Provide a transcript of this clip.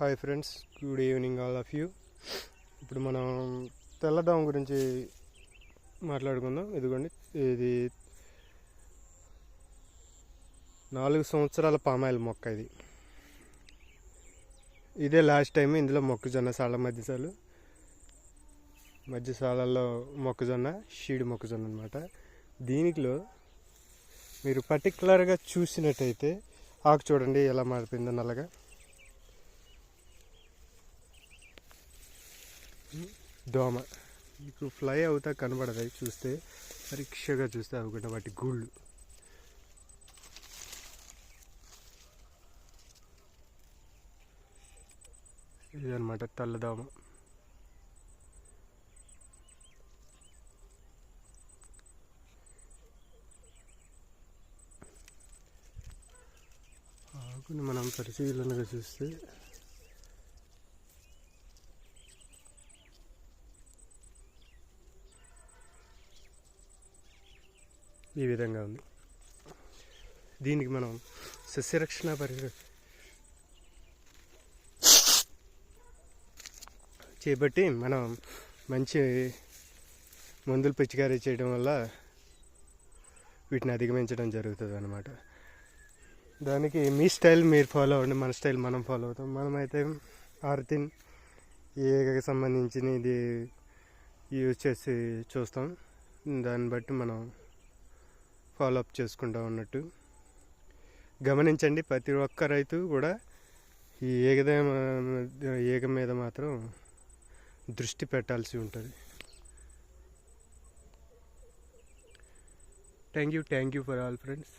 Hi friends, good evening all of you. ఇప్పుడు మనం తెల్లదోమ గురించి మాట్లాడుకుందాం. ఇదిగోండి, ఇది 4 సంవత్సరాల పామాయిల్ మొక్క. ఇదే లాస్ట్ టైం. ఇందులో మొక్కజొన్న సాళ్ళ మధ్య సాళ్ళల్లో మొక్కజొన్న, షీడ్ మొక్కజొన్న అనమాట. దీనిలో మీరు పర్టికులర్గా చూసినట్టయితే ఆకు చూడండి ఎలా మారిపోయిందో నల్లగా. దోమ మీకు ఫ్లై అవుతా కనబడదు, చూస్తే పరీక్షగా చూస్తే అవి వాటి గూళ్ళు. ఇదనమాట తెల్లదోమ. ఆకుని మనం పరిశీలనగా చూస్తే ఈ విధంగా ఉంది. దీనికి మనం సస్యరక్షణ చేపట్టి మనం మంచి మందులు పిచికారీ చేయడం వల్ల వీటిని అధిగమించడం జరుగుతుంది అన్నమాట. దానికి మీ స్టైల్ మీరు ఫాలో అవ్వండి, మన స్టైల్ మనం ఫాలో అవుతాం. మనమైతే ఆర్తిన్ ఏగకి సంబంధించిన ఇది యూజ్ చేసి చూస్తాం. దాన్ని బట్టి మనం ఫాలో అప్ చేసుకుంటాం అన్నట్టు గమనించండి. ప్రతి ఒక్క రైతు కూడా ఈ ఈగ మీద మాత్రం దృష్టి పెట్టాల్సి ఉంటుంది. Thank you for all friends.